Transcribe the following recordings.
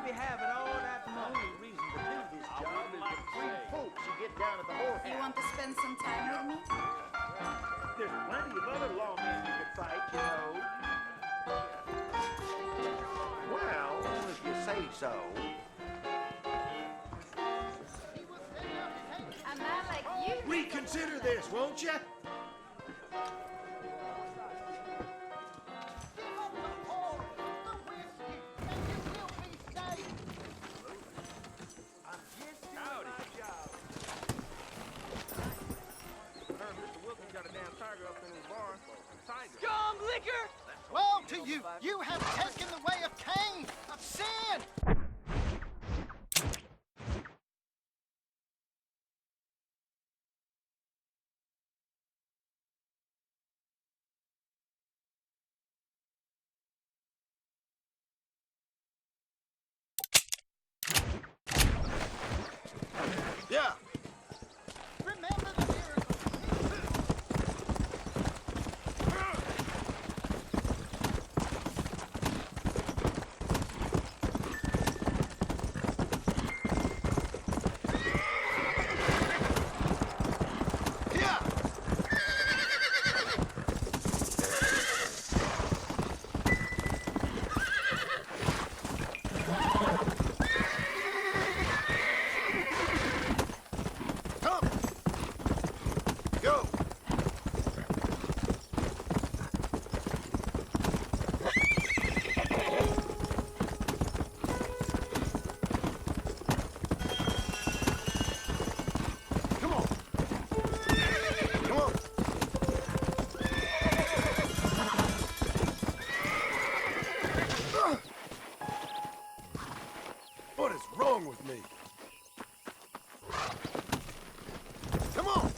be having all that The money? only reason to do this job is the free folks you get down at the whorehouse. You want to spend some time with me? There's plenty of other lawmen you could fight, you know. Well, if you say so. A man like you. Reconsider this, won't you? Scum liquor! Well, to you, you have taken the way of Cain, of sin. Yeah. Remember the miracle. Yeah. Come. Go. Come on. Come on. What is wrong with me? Come on.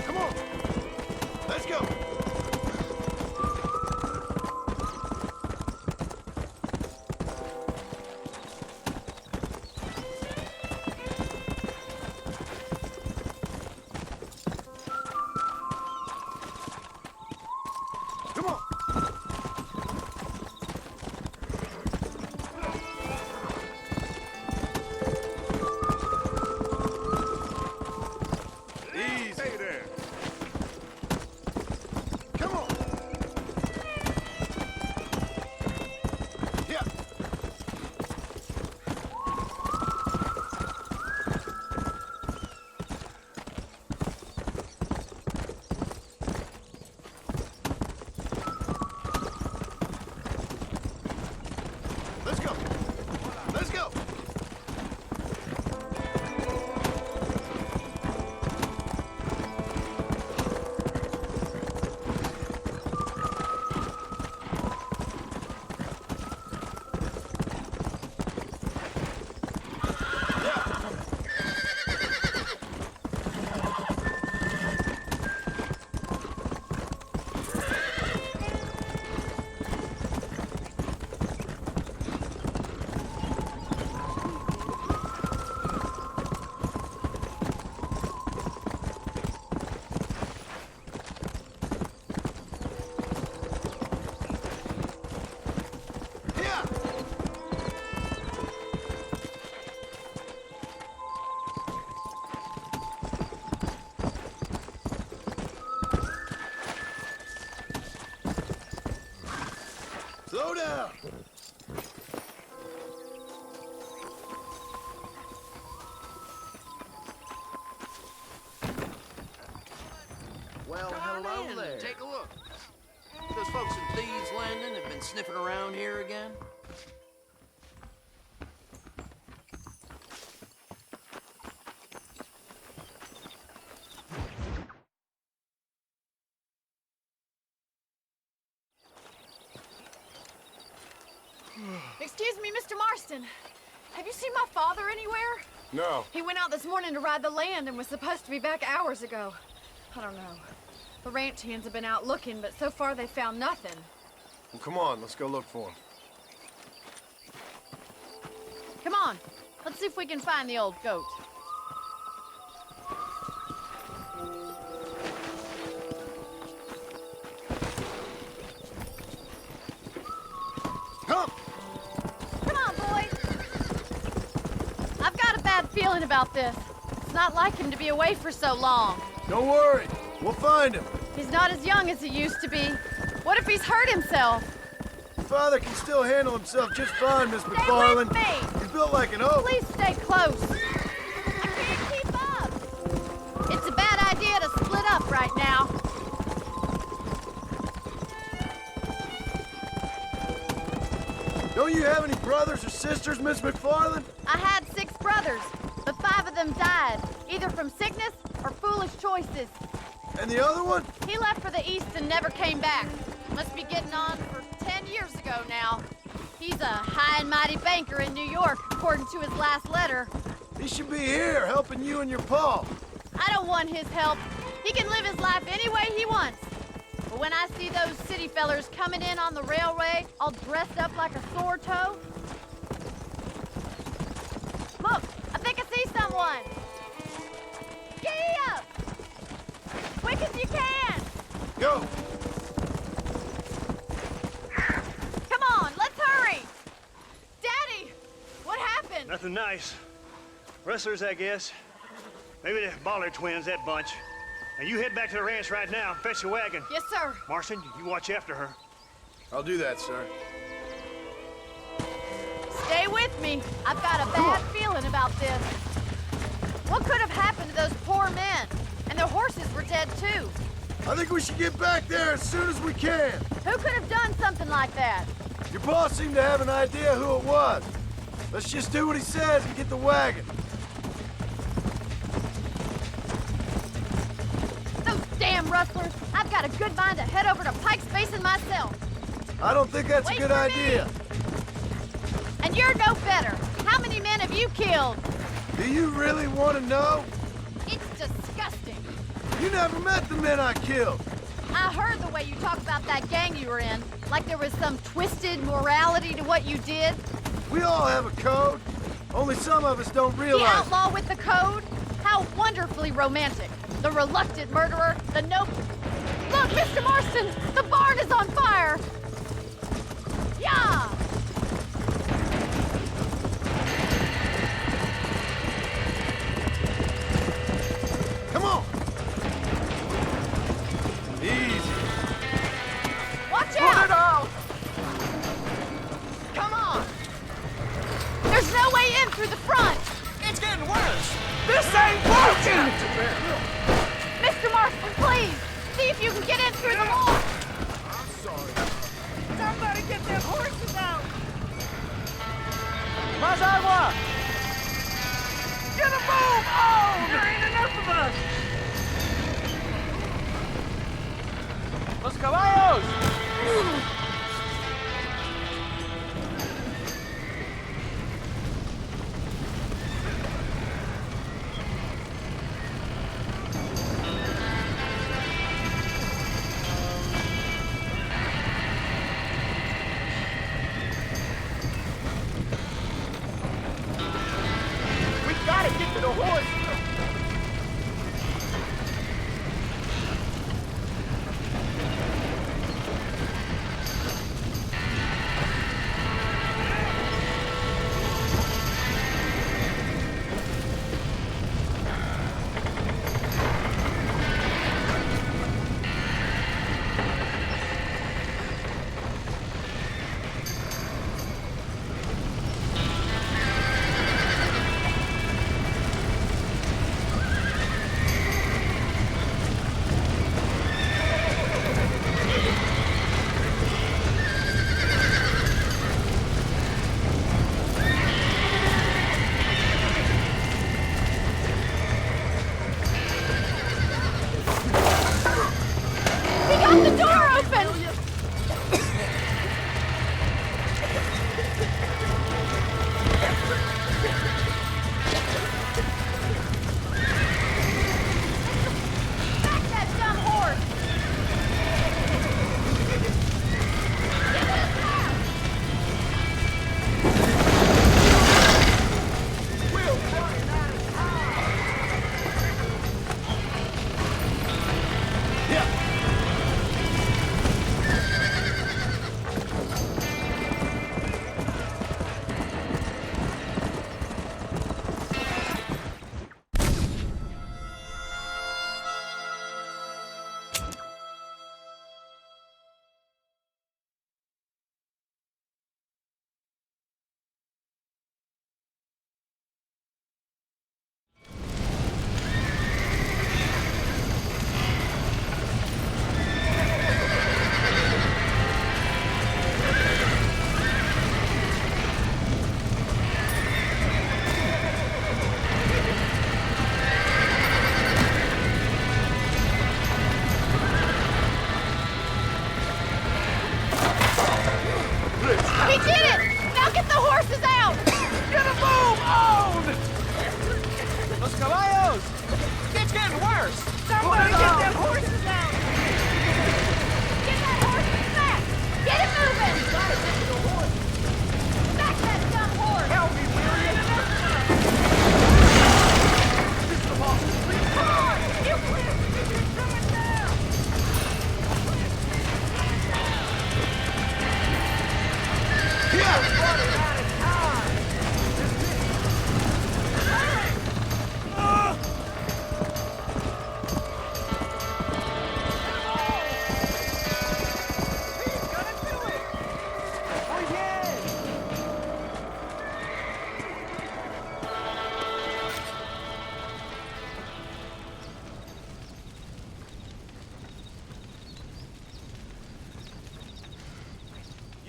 Come on. Let's go. Come on. Easy. Stay there. Come on. Yeah. Let's go. Let's go. Yeah. Slow down. Well, Come on hello in, there. take a look. Those folks in Thieves Landing have been sniffing around here again. Excuse me, Mr. Marston. Have you seen my father anywhere? No. He went out this morning to ride the land and was supposed to be back hours ago. I don't know. The ranch hands have been out looking, but so far they've found nothing. Well, come on, let's go look for him. Come on. Let's see if we can find the old goat. Come! Come on, boys! I've got a bad feeling about this. It's not like him to be away for so long. Don't worry. We'll find him. He's not as young as he used to be. What if he's hurt himself? Your father can still handle himself just fine, Miss Stay McFarland. with me! He's built like an oak. Please stay close. I can't keep up. It's a bad idea to split up right now. Don't you have any brothers or sisters, Miss McFarland? I had 6 brothers, but 5 of them died, either from sickness or foolish choices. And the other one? He left for the east and never came back. Must be getting on for 10 years ago now. He's a high and mighty banker in New York, according to his last letter. He should be here, helping you and your pa. I don't want his help. He can live his life any way he wants. But when I see those city fellers coming in on the railway, all dressed up like a sore toe... Look, I think I see someone. Giddy up! Quick as you can! Go! Come on, let's hurry! Daddy, what happened? Nothing nice. Rustlers, I guess. Maybe the Bollard twins, that bunch. And you head back to the ranch right now and fetch the wagon. Yes, sir. Marston, you watch after her. I'll do that, sir. Stay with me. I've got a bad feeling about this. What could have happened to those poor men? And their horses were dead, too. I think we should get back there as soon as we can. Who could have done something like that? Your boss seemed to have an idea who it was. Let's just do what he says and get the wagon. Those damn rustlers! I've got a good mind to head over to Pike's Basin myself. I don't think that's Wait a good for me. idea. And you're no better. How many men have you killed? Do you really want to know? It's disgusting. You never met the men I killed. I heard the way you talk about that gang you were in, like there was some twisted morality to what you did. We all have a code. Only some of us don't The realize it. outlaw with the code? How wonderfully romantic. The reluctant murderer, the noble... Look, Mr. Marston! The barn is on fire! Yeah! Come on. Easy. Watch out! out! Come on! There's no way in through the front! It's getting worse! This ain't working! Mr. Marston, please! See if you can get in through the wall! Somebody get them horses out! Más agua! Get a move on! There ain't enough of us! Los caballos! We gotta get to the horse!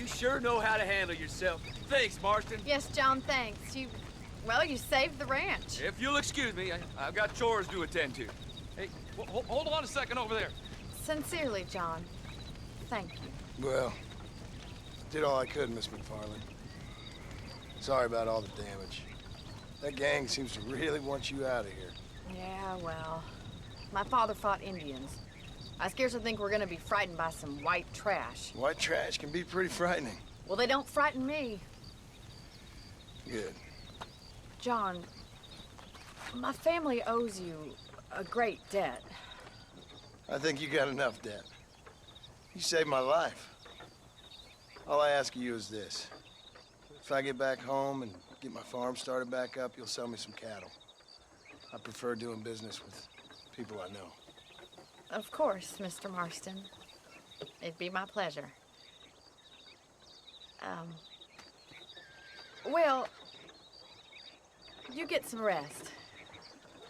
You sure know how to handle yourself. Thanks, Marston. Yes, John, thanks. Well, you saved the ranch. If you'll excuse me, I've got chores to attend to. Hey, hold on a second over there. Sincerely, John. Thank you. Well, did all I could, Miss McFarland. Sorry about all the damage. That gang seems to really want you out of here. Yeah, well, my father fought Indians. I scarcely think we're gonna be frightened by some white trash. White trash can be pretty frightening. Well, they don't frighten me. Good. John, my family owes you a great debt. I think you got enough debt. You saved my life. All I ask of you is this. If I get back home and get my farm started back up, you'll sell me some cattle. I prefer doing business with people I know. Of course, Mr. Marston. It'd be my pleasure. Well, you get some rest.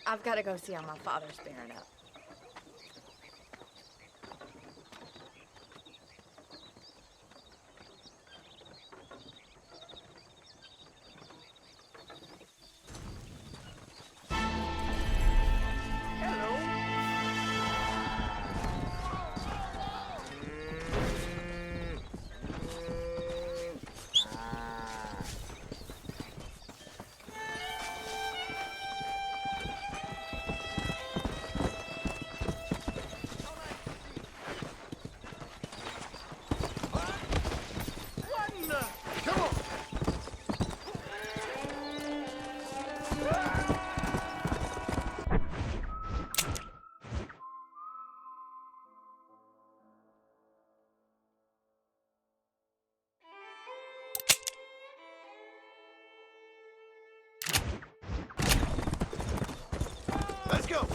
I've got to go see how my father's bearing up. Let's go!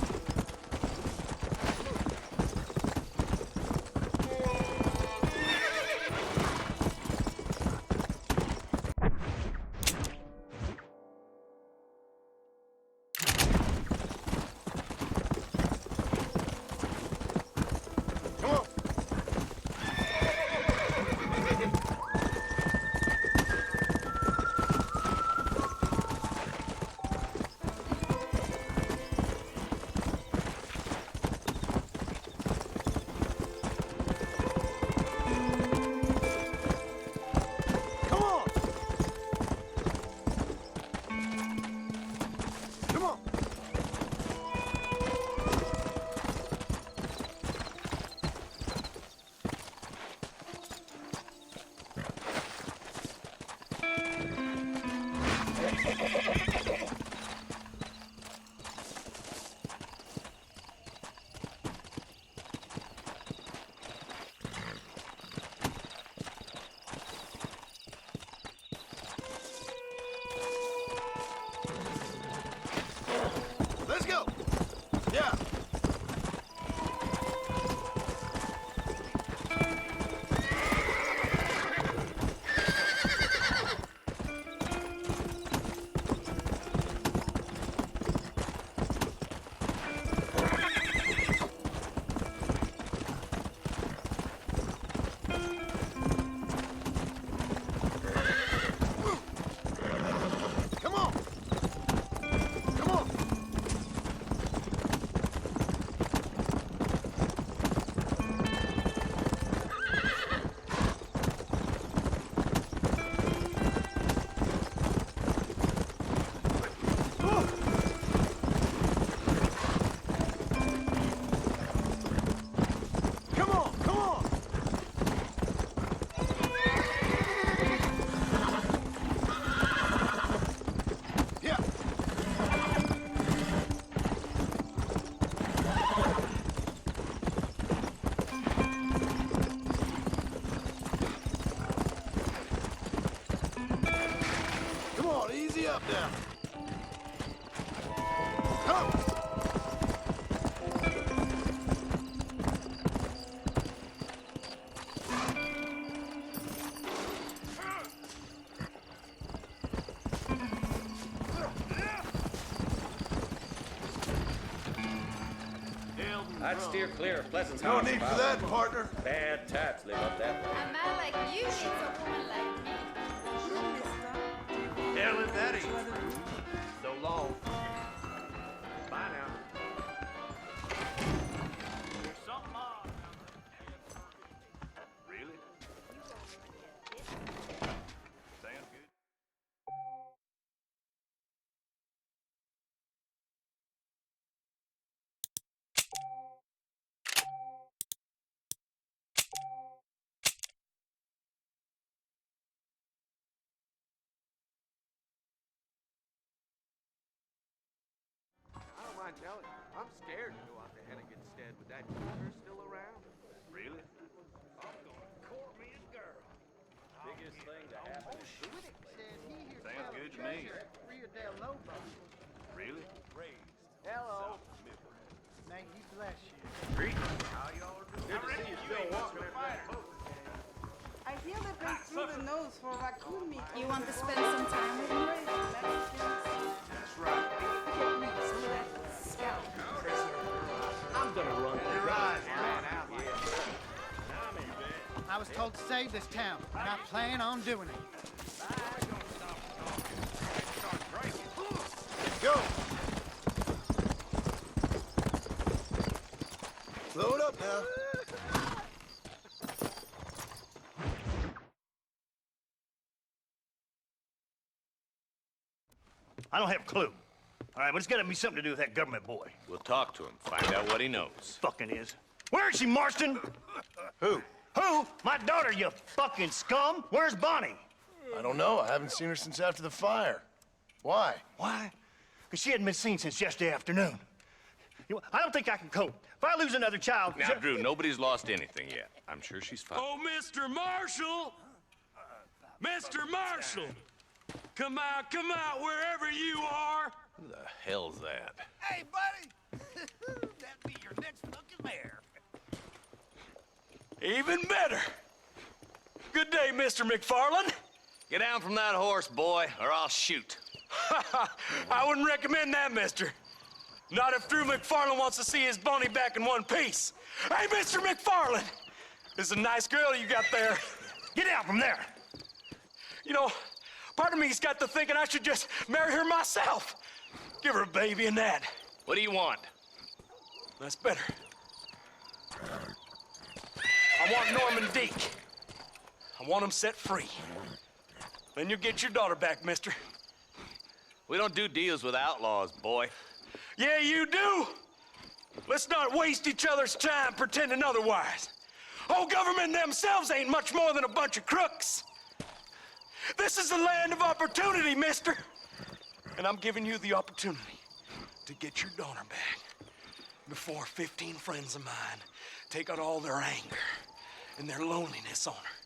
Come on! Come on! Come on! Let's go! Yeah! Come on! Come on! Come on, come on! Yeah. Come on, easy up now. Come. I'd steer clear of Pleasant's No house. need for that, partner. Bad taps live up that way. A man like you needs a woman like me. Ellen, that ain't true. So long. Bye now. There's something odd. Really? Sounds good. I don't mind telling you, I'm scared to go out to Henniganstead with that cougar still around. Really? I'm gonna court me a girl. Biggest thing to happen is Whittick said he hears Sounds tell of good to me. treasure at Rio del Lobo. Really? Hello. May he bless you. How y'all are doing? Good to see you still walking that fire. I hear that they threw the nose for raccoon meat. You want to spend some time with me? That's right. Get me some of that scalp. I'm gonna run. Your eyes, Ran out like I was told to save this town, and I plan on doing it. Go! Blow it up now. I don't have a clue. All right, but it's got to be something to do with that government boy. We'll talk to him, find out what he knows. Fucking is. Where is she, Marston? Who? Who? My daughter, you fucking scum. Where's Bonnie? I don't know. I haven't seen her since after the fire. Why? Why? Because she hadn't been seen since yesterday afternoon. You know, I don't think I can cope. If I lose another child... Now, Drew, nobody's lost anything yet. I'm sure she's fine. Oh, Mr. Marshall! Mr. Marshall! Come out, wherever you are! Who the hell's that? Hey, buddy! That'd be your next fucking mayor. Even better! Good day, Mr. McFarland. Get down from that horse, boy, or I'll shoot. I wouldn't recommend that, mister. Not if Drew McFarland wants to see his Bonnie back in one piece. Hey, Mr. McFarland! This is a nice girl you got there. Get out from there! You know, part of me's got to thinking I should just marry her myself. Give her a baby and that. What do you want? That's better. I want Norman Deek. I want him set free. Then you'll get your daughter back, mister. We don't do deals with outlaws, boy. Yeah, you do. Let's not waste each other's time pretending otherwise. Oh, government themselves ain't much more than a bunch of crooks. This is the land of opportunity, mister. And I'm giving you the opportunity to get your daughter back before 15 friends of mine take out all their anger and their loneliness on her.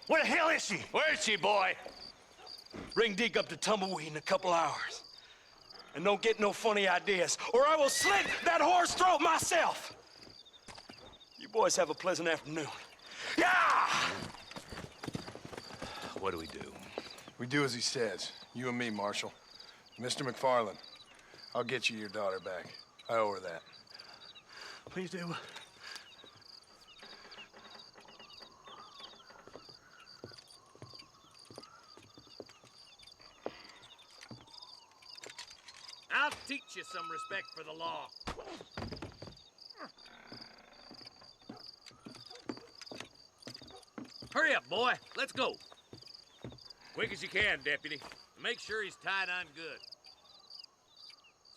Where the hell is she? Where is she, boy? Bring Deke up to Tumbleweed in a couple hours. And don't get no funny ideas, or I will slit that whore's throat myself. You boys have a pleasant afternoon. Yeah! What do we do? We do as he says. You and me, Marshal. Mr. McFarland, I'll get you your daughter back. I owe her that. Please do. I'll teach you some respect for the law. Hurry up, boy. Let's go. Quick as you can, deputy. Make sure he's tied on good.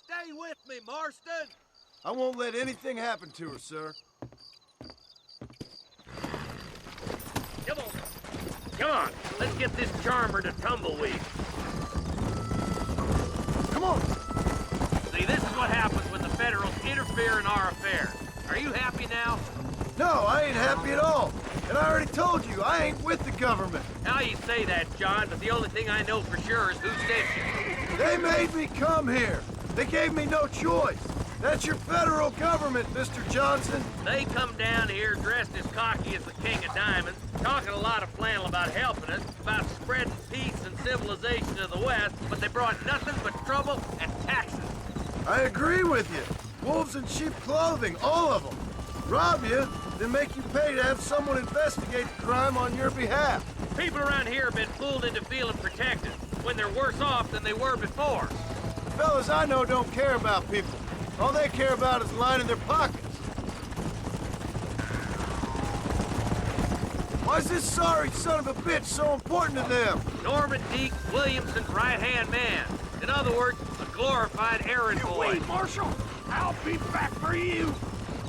Stay with me, Marston. I won't let anything happen to her, sir. Come on. Come on. Let's get this charmer to Tumbleweed. Come on! See, this is what happens when the Federals interfere in our affairs. Are you happy now? No, I ain't happy at all. And I already told you, I ain't with the government. Now you say that, John, but the only thing I know for sure is who sent you. They made me come here. They gave me no choice. That's your federal government, Mr. Johnson. They come down here dressed as cocky as the King of Diamonds, talking a lot of flannel about helping us, about spreading peace and civilization to the West, but they brought nothing but trouble and taxes. I agree with you. Wolves in sheep clothing, all of them. Rob you, then make you pay to have someone investigate the crime on your behalf. People around here have been fooled into feeling protected when they're worse off than they were before. Fellas I know don't care about people. All they care about is lining their pockets. Why is this sorry son of a bitch so important to them? Norman Deke Williamson's right-hand man. In other words, a glorified errand boy. Wait, Marshal. I'll be back for you.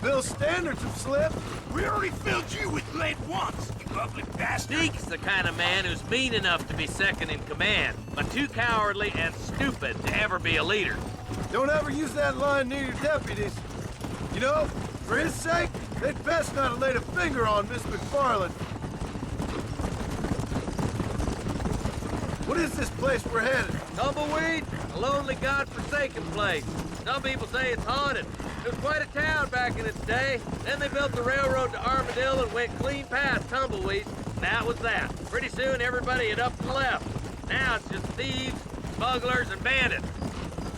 Bill's standards have slipped. We already filled you with lead once, you ugly bastard. Deke's the kind of man who's mean enough to be second in command, but too cowardly and stupid to ever be a leader. Don't ever use that line near your deputies. You know, for his sake, they'd best not have laid a finger on Miss McFarland. What is this place we're headed? Tumbleweed, a lonely, godforsaken place. Some people say it's haunted. It was quite a town back in its day. Then they built the railroad to Armadillo and went clean past Tumbleweed. And that was that. Pretty soon, everybody had up and left. Now it's just thieves, smugglers, and bandits.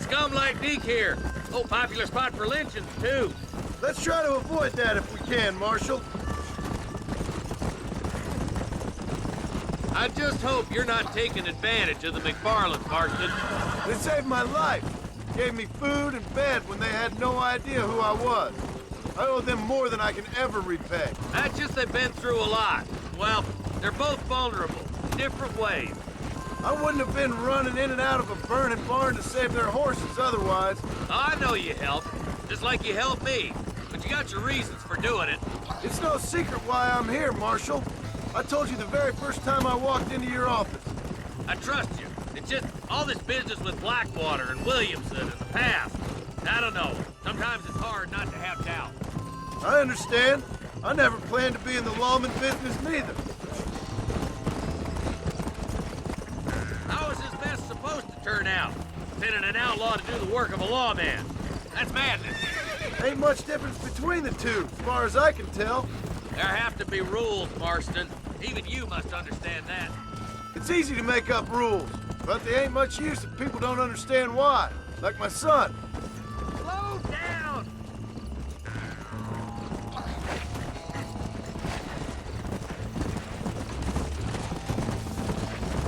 Scum like Deke here. Oh, popular spot for lynchings, too. Let's try to avoid that if we can, Marshal. I just hope you're not taking advantage of the McFarlands, Marston. They saved my life. Gave me food and bed when they had no idea who I was. I owe them more than I can ever repay. That's just they've been through a lot. Well, they're both vulnerable, in different ways. I wouldn't have been running in and out of a burning barn to save their horses otherwise. I know you helped, just like you helped me. But you got your reasons for doing it. It's no secret why I'm here, Marshal. I told you the very first time I walked into your office. I trust you. It's just all this business with Blackwater and Williamson in the past. I don't know. Sometimes it's hard not to have doubt. I understand. I never planned to be in the lawman business neither. How is this mess supposed to turn out? Sending an outlaw to do the work of a lawman. That's madness. Ain't much difference between the two, as far as I can tell. There have to be rules, Marston. Even you must understand that. It's easy to make up rules, but they ain't much use if people don't understand why. Like my son. Slow down!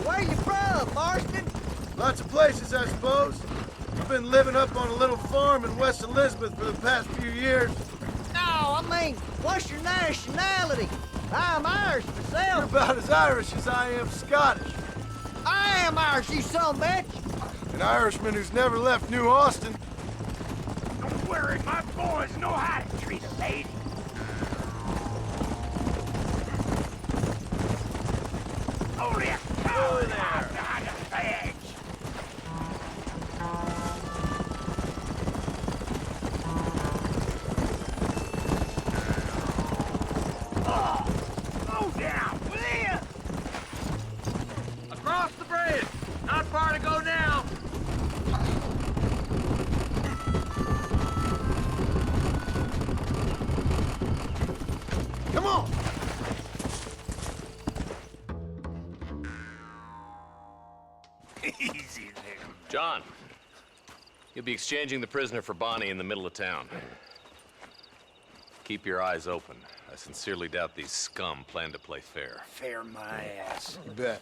Where you from, Marston? Lots of places, I suppose. I've been living up on a little farm in West Elizabeth for the past few years. No, I mean, what's your nationality? I'm Irish You're myself. about as Irish as I am Scottish. I am Irish, you son of a bitch. An Irishman who's never left New Austin. Don't worry, my boys know how to treat a lady. Only a coward hides behind a badge. Slow down, will you? Across the bridge! Not far to go now! Come on! Easy there. John, you'll be exchanging the prisoner for Bonnie in the middle of town. Keep your eyes open. I sincerely doubt these scum plan to play fair. Fair my ass. You bet.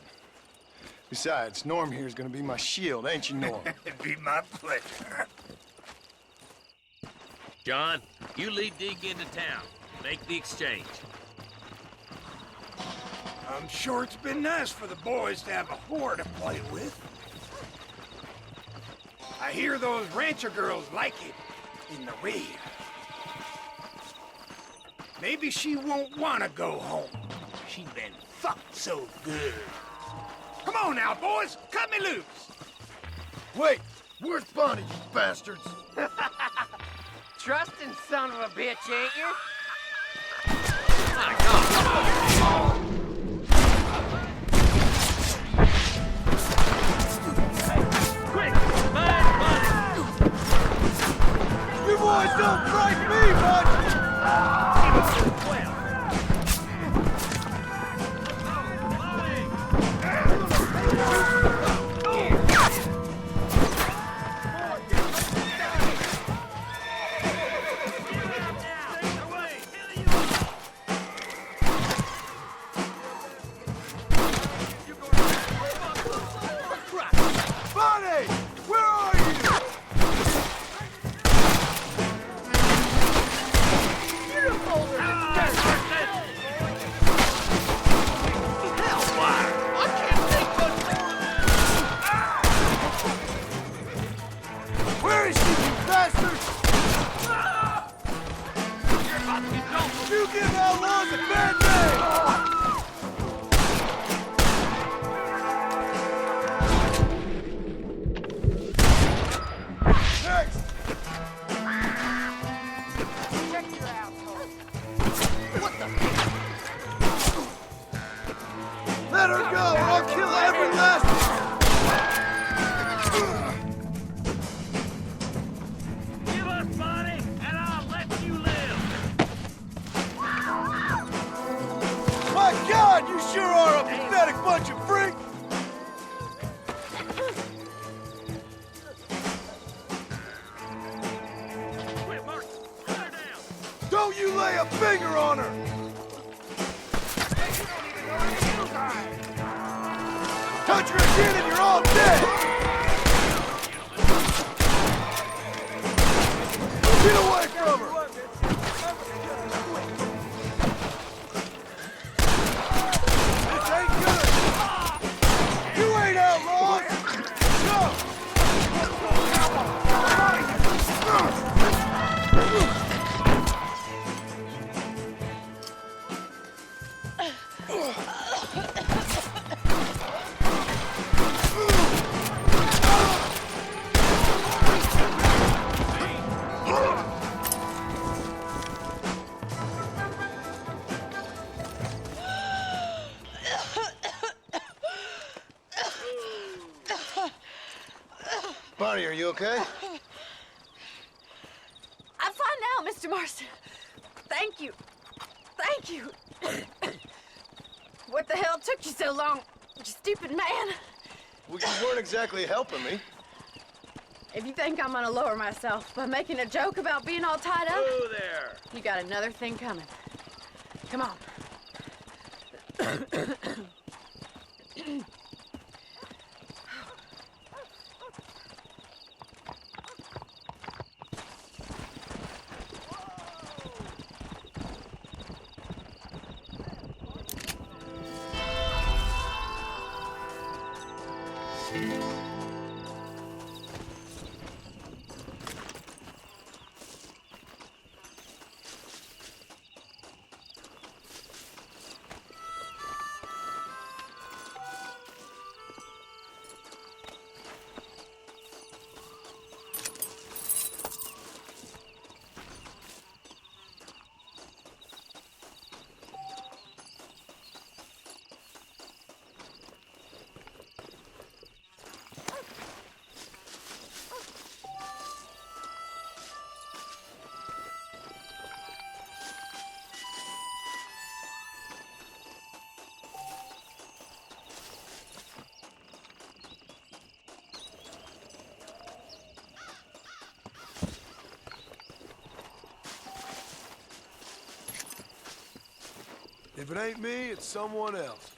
Besides, Norm here's gonna be my shield, ain't you, Norm? It'd be my pleasure. John, you lead Deke into town. Make the exchange. I'm sure it's been nice for the boys to have a whore to play with. I hear those rancher girls like it in the rear. Maybe she won't want to go home. She's been fucked so good. Come on now, boys. Cut me loose. Wait! Where's Bonnie, you bastards? Trusting son of a bitch, ain't you? My God! Quick! Find Bonnie! You boys don't frighten me much! Let her go, or I'll kill every last Give us money, and I'll let you live. My God, you sure are a pathetic bunch of freaks! Quit, Mark. Put her down. Don't you lay a finger on her! Touch her again and you're all dead! Get away from her! This ain't good! You ain't outlaws! Go! Bonnie, are you okay? I'm fine now, Mr. Marston. Thank you. Thank you. What the hell took you so long, you stupid man? Well, you weren't exactly helping me. If you think I'm gonna lower myself by making a joke about being all tied up, Whoa there. you got another thing coming. Come on. If it ain't me, it's someone else.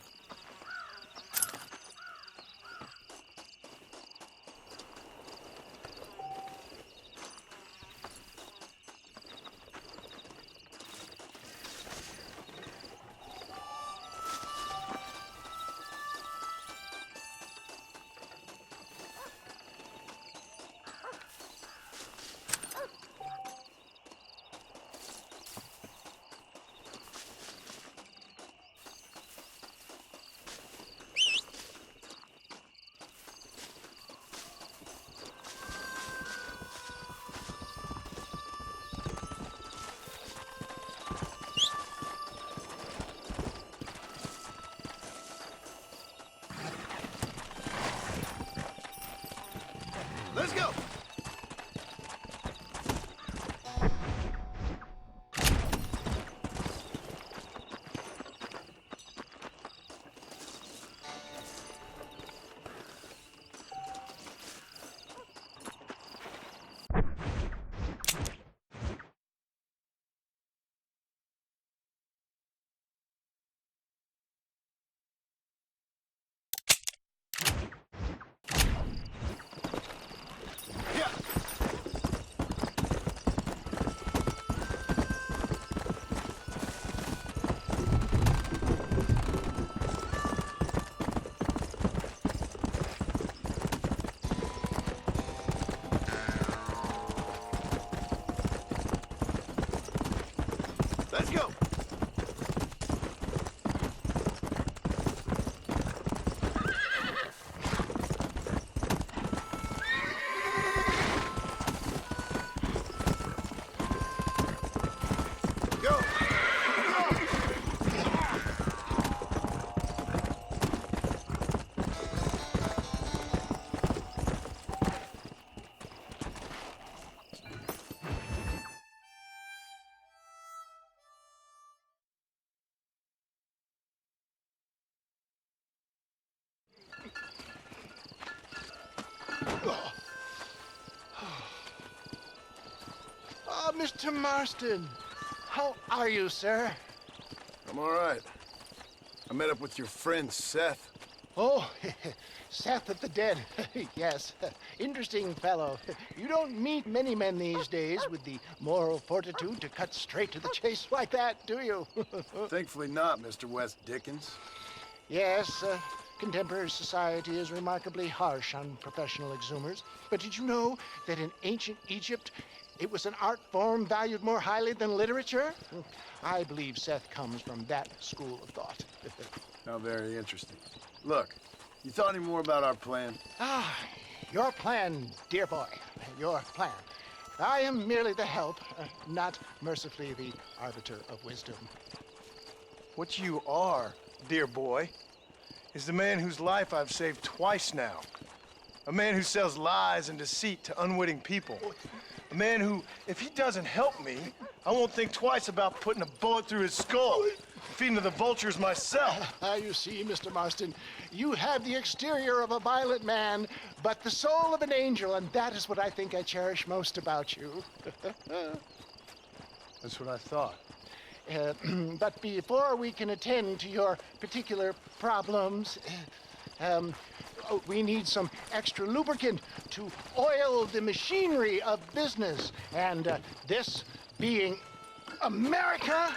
Mr. Marston. How are you, sir? I'm all right. I met up with your friend, Seth. Oh, Seth of the Dead. Yes, interesting fellow. You don't meet many men these days with the moral fortitude to cut straight to the chase like that, do you? Thankfully not, Mr. West Dickens. Yes, contemporary society is remarkably harsh on professional exhumers. But did you know that in ancient Egypt, it was an art form valued more highly than literature? I believe Seth comes from that school of thought. How very interesting. Look, you thought any more about our plan? Ah, your plan, dear boy. Your plan. I am merely the help, not mercifully the arbiter of wisdom. What you are, dear boy, is the man whose life I've saved twice now. A man who sells lies and deceit to unwitting people. A man who, if he doesn't help me, I won't think twice about putting a bullet through his skull, feeding to the vultures myself. You see, Mr. Marston, you have the exterior of a violent man, but the soul of an angel, and that is what I think I cherish most about you. That's what I thought. But before we can attend to your particular problems, we need some extra lubricant to oil the machinery of business. And this being America,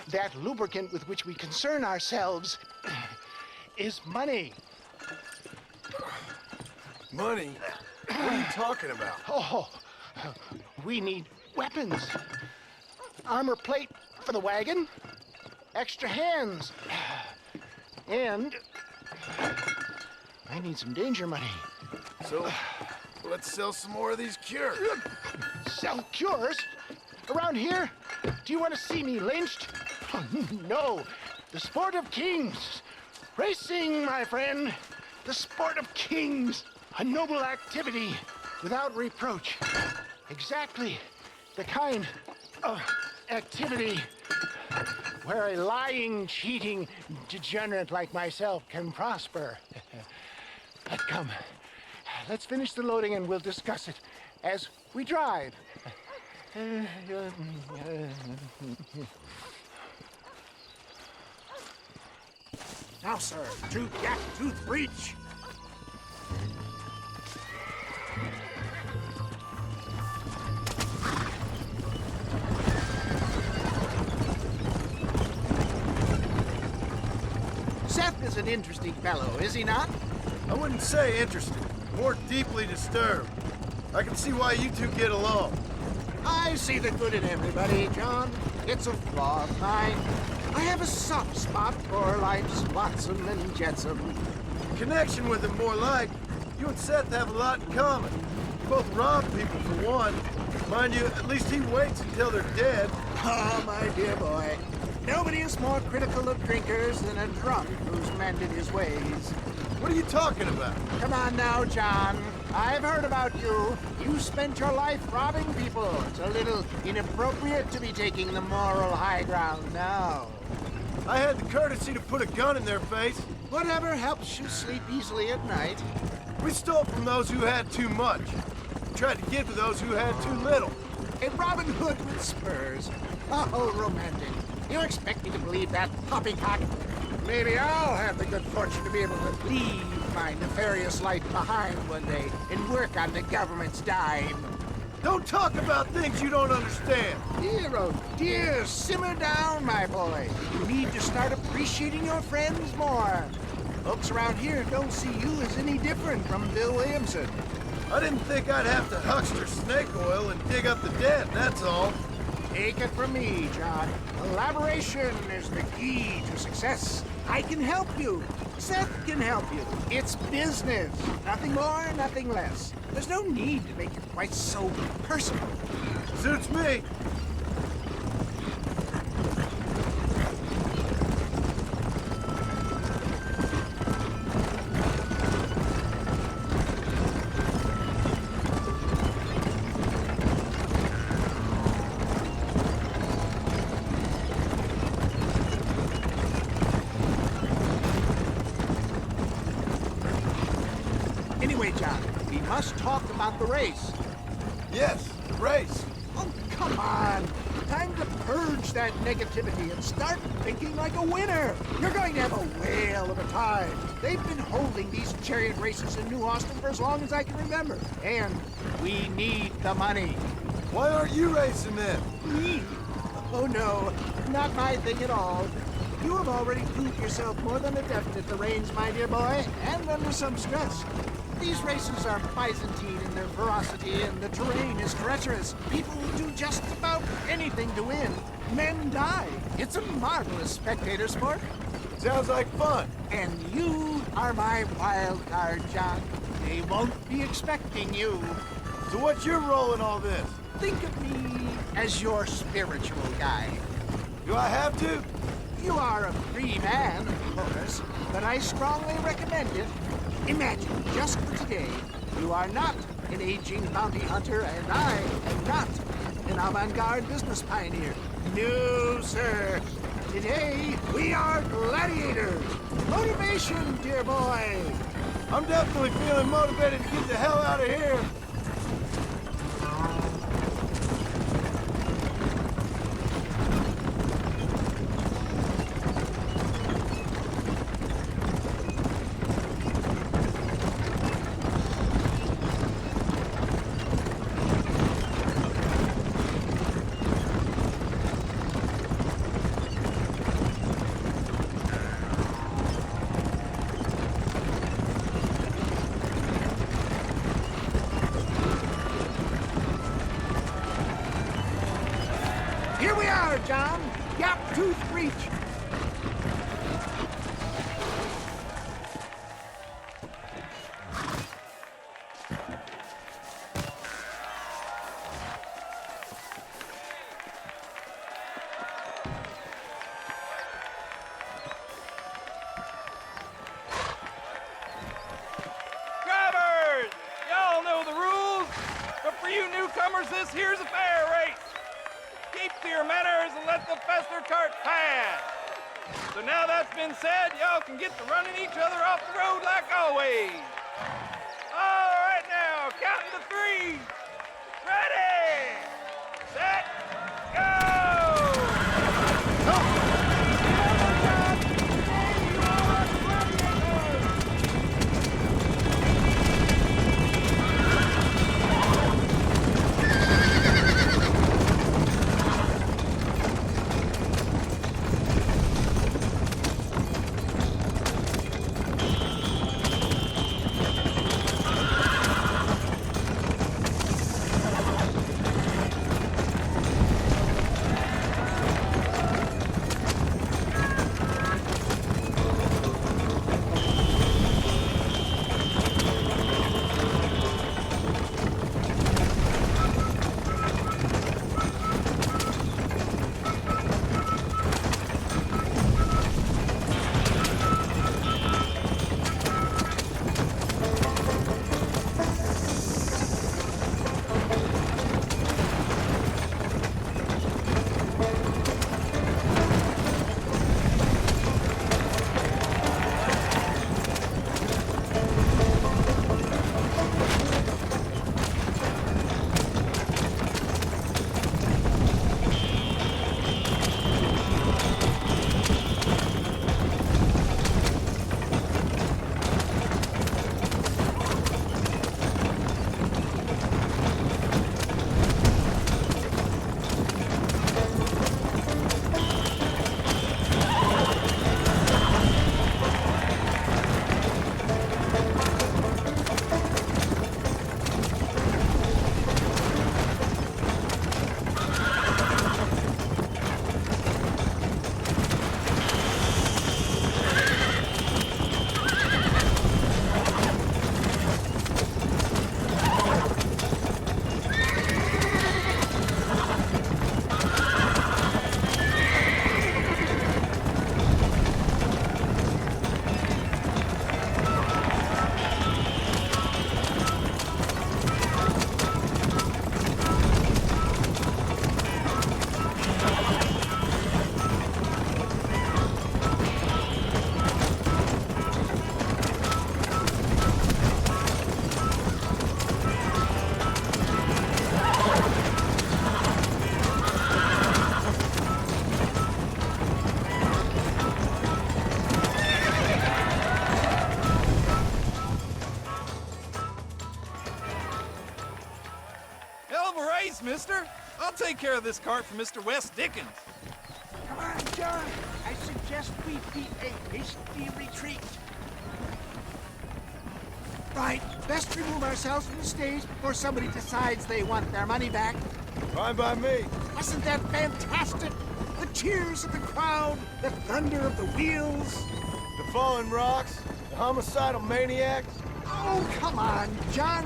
that lubricant with which we concern ourselves is money. Money? What are you talking about? Oh, we need weapons. Armor plate for the wagon, extra hands, and I need some danger money. So, let's sell some more of these cures. Sell cures? Around here? Do you want to see me lynched? No. The sport of kings. Racing, my friend. The sport of kings. A noble activity without reproach. Exactly the kind of activity where a lying, cheating degenerate like myself can prosper. But come, let's finish the loading and we'll discuss it as we drive. Now, sir, tooth gap, tooth breach. Seth is an interesting fellow, is he not? I wouldn't say interested, more deeply disturbed. I can see why you two get along. I see the good in everybody, John. It's a flaw of mine. I have a soft spot for life's flotsam and jetsam. Connection with him, more like. You and Seth have a lot in common. You both rob people, for one. Mind you, at least he waits until they're dead. Oh, my dear boy. Nobody is more critical of drinkers than a drunk who's mended his ways. What are you talking about? Come on now, John. I've heard about you. You spent your life robbing people. It's a little inappropriate to be taking the moral high ground now. I had the courtesy to put a gun in their face. Whatever helps you sleep easily at night. We stole from those who had too much. We tried to give to those who had too little. A Robin Hood with spurs. Oh, romantic. You expect me to believe that poppycock? Maybe I'll have the good fortune to be able to leave my nefarious life behind one day and work on the government's dime. Don't talk about things you don't understand. Dear, oh dear, simmer down, my boy. You need to start appreciating your friends more. Folks around here don't see you as any different from Bill Williamson. I didn't think I'd have to huckster snake oil and dig up the dead, that's all. Take it from me, John. Collaboration is the key to success. I can help you. Seth can help you. It's business. Nothing more, nothing less. There's no need to make it quite so personal. Suits me. Anyway, John, we must talk about the race. Yes, the race. Oh, Come on. Time to purge that negativity and start thinking like a winner. You're going to have a whale of a time. They've been holding these chariot races in New Austin for as long as I can remember. And we need the money. Why aren't you racing then? Me? Oh no, not my thing at all. You have already proved yourself more than adept at the reins, my dear boy, and under some stress. These races are Byzantine in their ferocity, and the terrain is treacherous. People will do just about anything to win. Men die. It's a marvelous spectator sport. Sounds like fun. And you are my wild card, John. They won't be expecting you. So what's your role in all this? Think of me as your spiritual guide. Do I have to? You are a free man, of course, but I strongly recommend it. Imagine, just for today, you are not an aging bounty hunter, and I am not an avant-garde business pioneer. No, sir. Today, we are gladiators. Motivation, dear boy. I'm definitely feeling motivated to get the hell out of here. Here we are, John. Gap Tooth Reach. Drivers! Y'all know the rules, but for you newcomers, this here's a fair race. Keep to your manners and let the Fester cart pass. So now that's been said, y'all can get to running each other off the road like always. All right now, counting to 3. Ready, set, go! mister. I'll take care of this cart for Mr. West Dickens. Come on, John. I suggest we beat a hasty retreat. Right, best remove ourselves from the stage before somebody decides they want their money back. Fine by me. Wasn't that fantastic? The cheers of the crowd, the thunder of the wheels. The falling rocks, the homicidal maniacs. Oh, come on, John.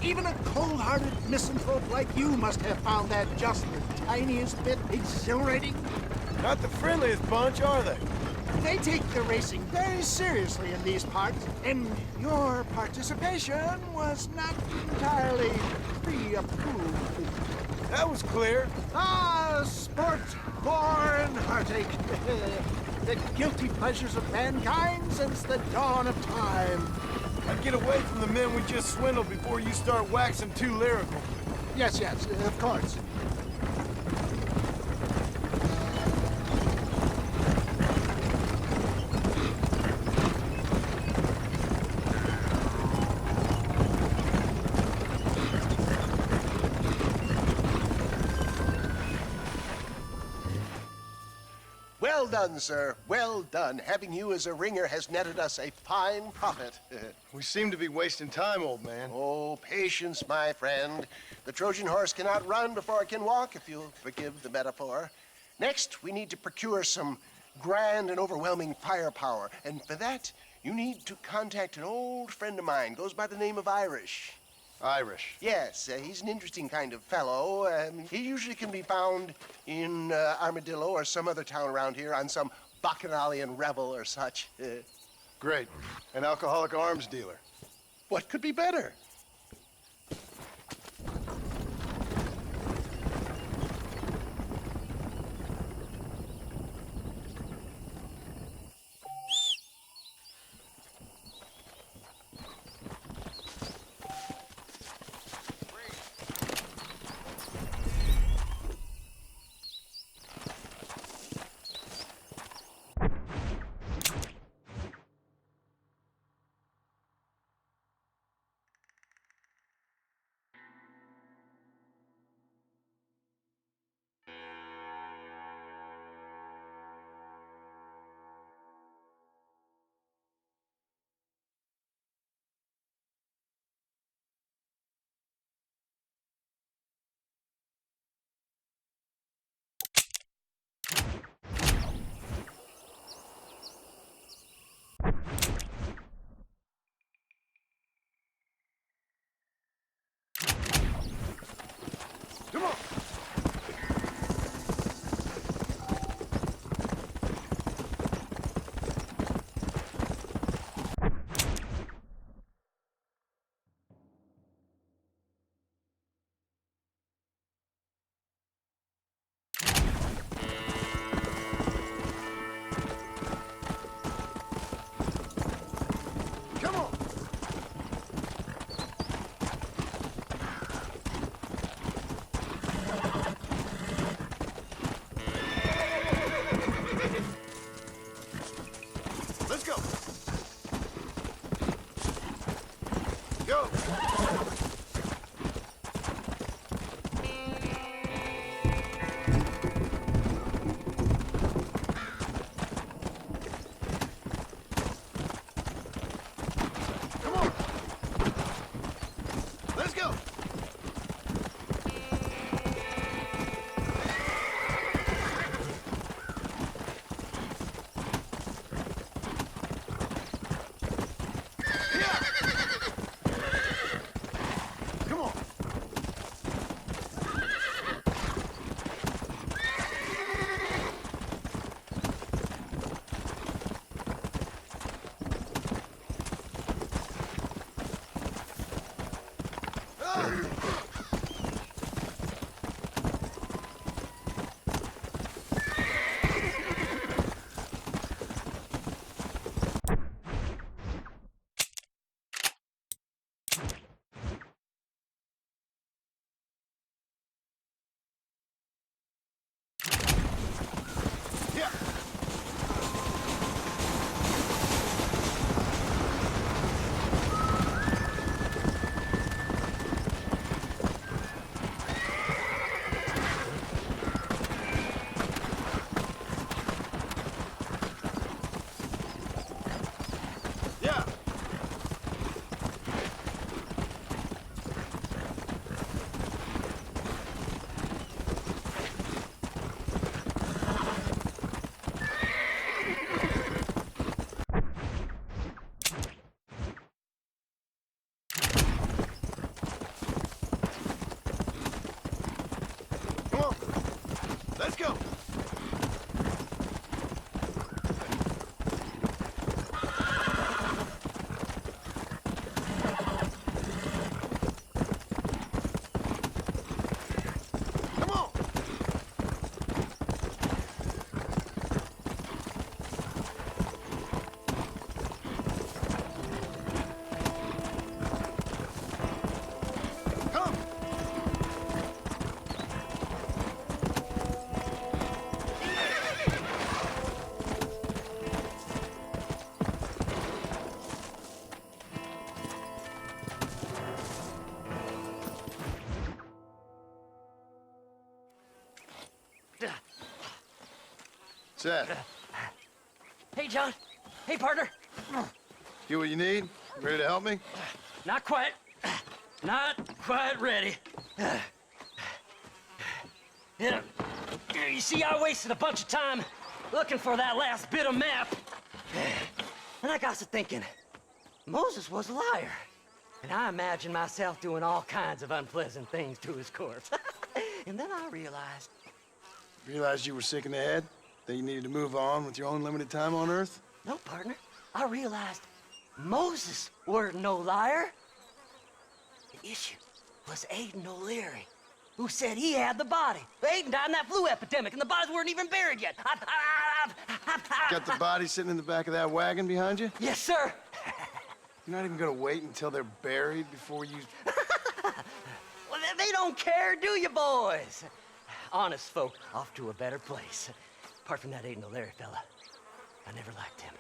Even a cold-hearted misanthrope like you must have found that just the tiniest bit exhilarating. Not the friendliest bunch, are they? They take their racing very seriously in these parts, and your participation was not entirely pre-approved. That was clear. Ah, sport, gore, and heartache. The guilty pleasures of mankind since the dawn of time. I'd get away from the men we just swindled before you start waxing too lyrical. Yes, of course. Well done, sir. Well done. Having you as a ringer has netted us a fine profit. We seem to be wasting time, old man. Oh, patience, my friend. The Trojan horse cannot run before it can walk, if you'll forgive the metaphor. Next, we need to procure some grand and overwhelming firepower. And for that, you need to contact an old friend of mine. Goes by the name of Irish. Irish? Yes, he's an interesting kind of fellow. He usually can be found in Armadillo or some other town around here on some bacchanalian revel or such. Great. An alcoholic arms dealer. What could be better? Seth, Hey, John. Hey, partner. get what you need? Ready to help me? Not quite. Not quite ready. You see, I wasted a bunch of time looking for that last bit of map. And I got to thinking, Moses was a liar. And I imagined myself doing all kinds of unpleasant things to his corpse. And then I realized... Realized you were sick in the head? That you needed to move on with your own limited time on Earth? No, partner. I realized Moses weren't no liar. The issue was Aiden O'Leary, who said he had the body. Aiden died in that flu epidemic, and the bodies weren't even buried yet. Got the body sitting in the back of that wagon behind you? Yes, sir. You're not even gonna wait until they're buried before you... Well, they don't care, do you, boys? Honest folk off to a better place. Apart from that Aiden O'Leary fella, I never liked him.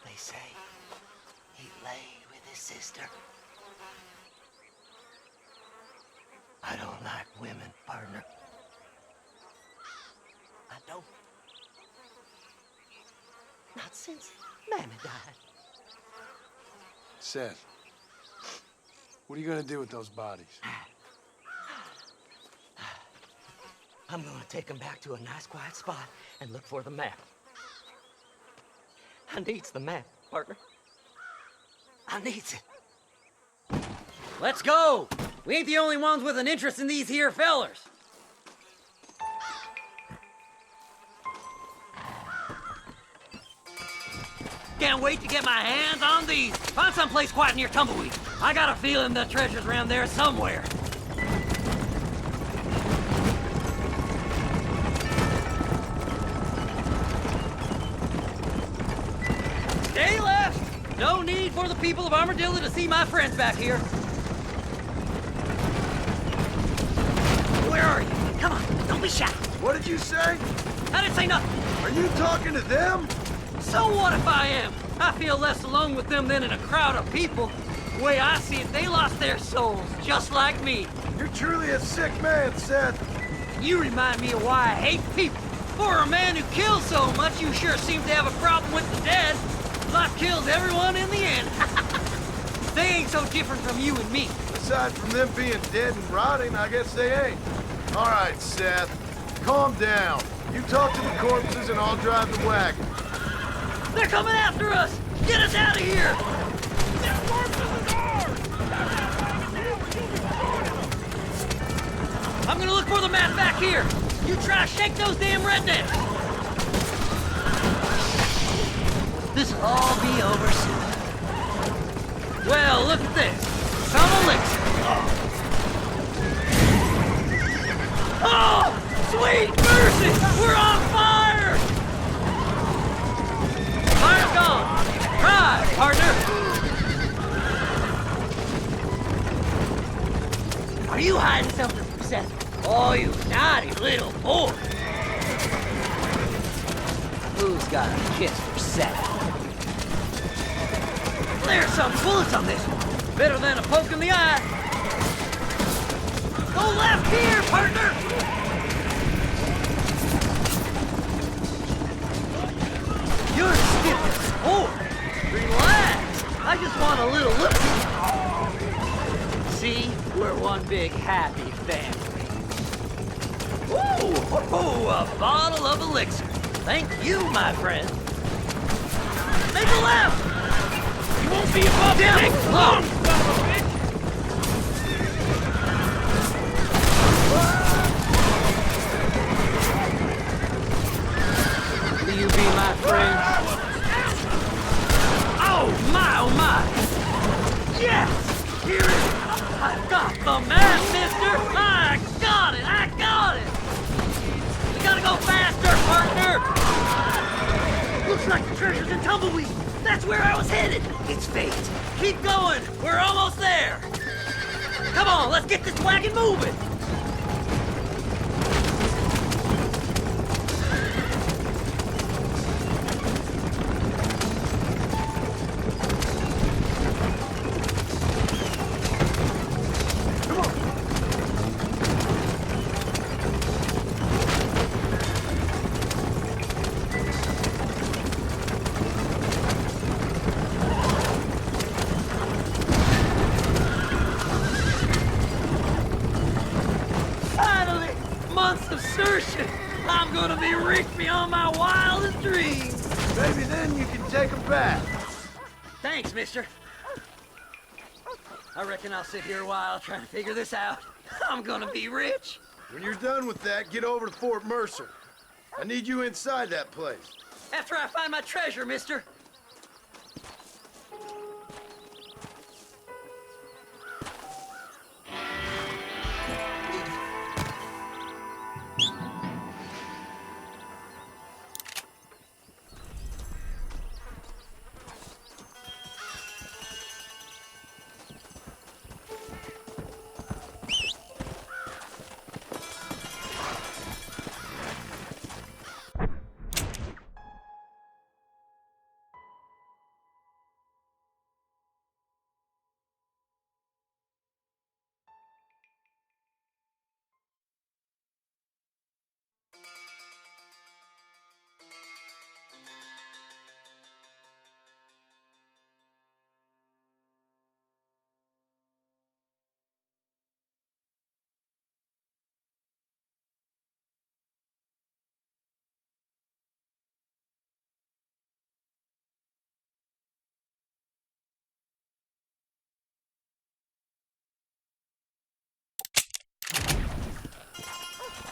They say he lay with his sister. I don't like women, partner. I don't. Not since Mammy died. Seth, what are you gonna do with those bodies? I'm gonna take them back to a nice quiet spot and look for the map. I needs the map, partner. I needs it. Let's go! We ain't the only ones with an interest in these here fellers. Can't wait to get my hands on these. Find someplace quiet near Tumbleweed. I got a feeling the treasure's around there somewhere. Stay left! No need for the people of Armadillo to see my friends back here. Where are you? Come on, don't be shy. What did you say? I didn't say nothing. Are you talking to them? So what if I am? I feel less alone with them than in a crowd of people. The way I see it, they lost their souls, just like me. You're truly a sick man, Seth. You remind me of why I hate people. For a man who kills so much, you sure seem to have a problem with the dead. Life kills everyone in the end. They ain't so different from you and me. Aside from them being dead and rotting, I guess they ain't. All right, Seth, calm down. You talk to the corpses and I'll drive the wagon. They're coming after us! Get us out of here! I'm gonna look for the map back here. You try to shake those damn rednecks. This'll all be over soon. Well, look at this. Some elixir. Oh! Sweet mercy! We're on fire! Fire's gone! Drive, partner! Are you hiding something from Seth? Oh, you naughty little boy! Who's got a kiss for Seth? There's some bullets on this one. Better than a poke in the eye. Go left here, partner! You're stiff as a board. Relax. I just want a little look. See, we're one big happy family. Ooh, a bottle of elixir. Thank you, my friend. Make a left. You won't be above down. Long, son of a bitch. Will you be my friend? Oh my! Yes! Here it is! I've got the map, mister! I got it! We gotta go faster, partner! Looks like the treasure's in Tumbleweed! That's where I was headed! It's fate! Keep going! We're almost there! Come on, let's get this wagon moving! beyond my wildest dreams. Maybe then you can take them back. Thanks, mister. I reckon I'll sit here a while trying to figure this out. I'm gonna be rich. When you're done with that, get over to Fort Mercer. I need you inside that place. After I find my treasure, mister.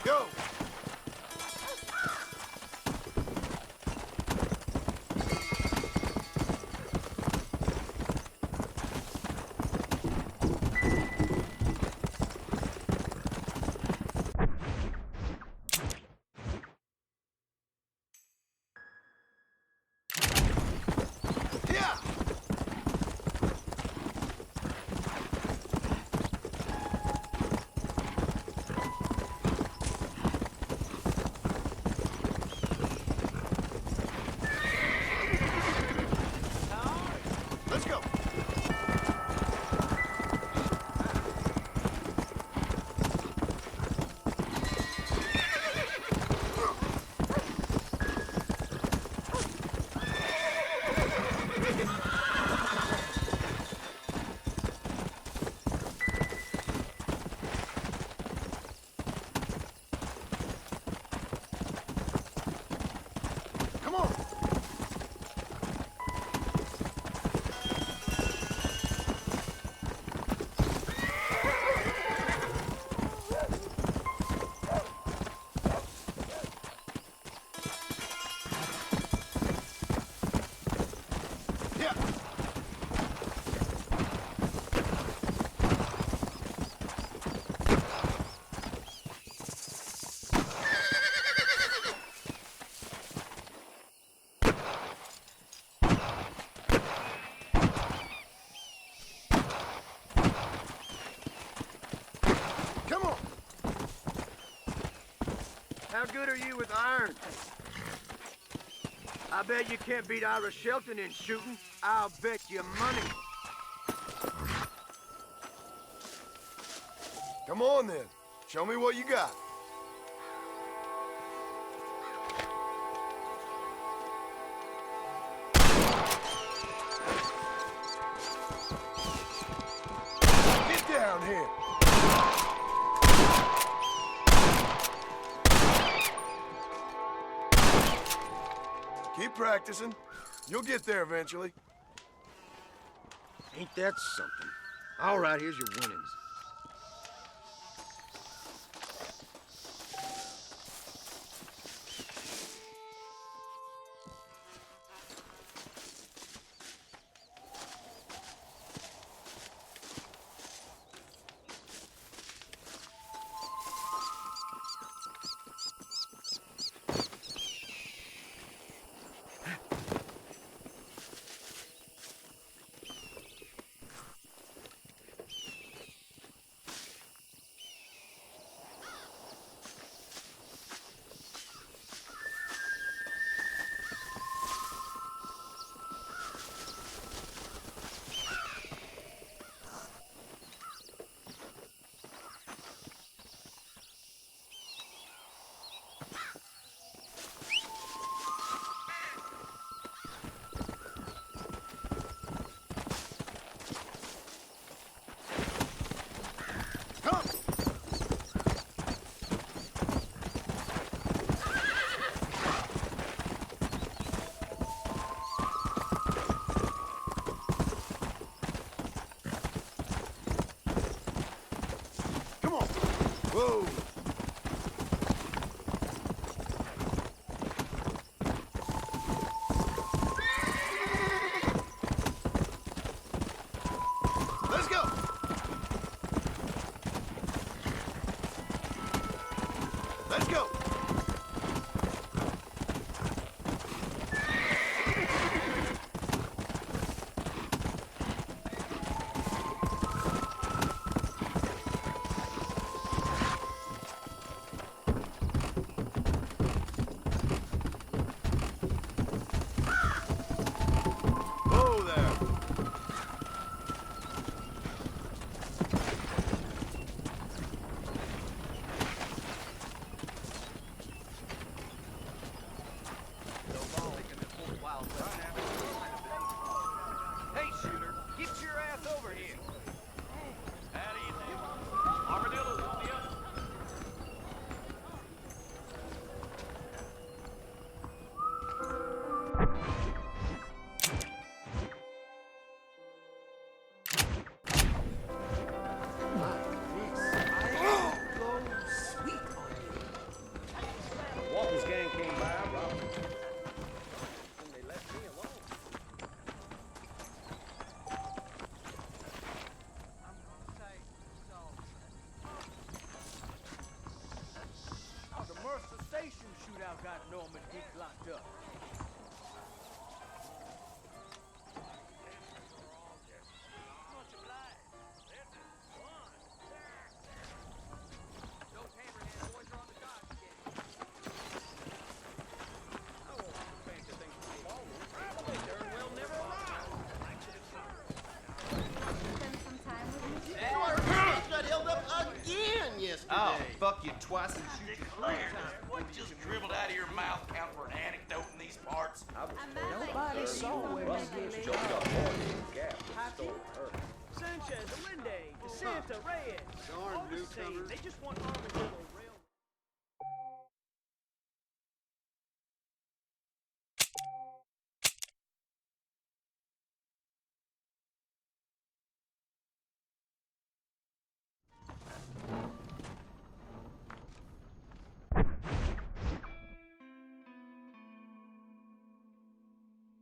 Go! Let's go. Come on. Come on. How good are you with iron? I bet you can't beat Ira Shelton in shooting. I'll bet you money. Come on then. Show me what you got. Get down here. Keep practicing. You'll get there eventually. Ain't that something? All right, here's your winnings. Whoa! Let's go! Let's go! Whoa there! Hey, shooter, get your ass over here. That easy. Armadillo's on the up. Walton's gang came by, robbed me. And they left me alone. Oh, the Mercer Station shootout got Norman Dick locked up. Oh, fuck you twice and shoot you 3 times. What just dribbled out of your mouth count for an anecdote in these parts? Nobody saw where we did Sanchez, Allende, DeSanta, Reyes. All the same. They just want armadillo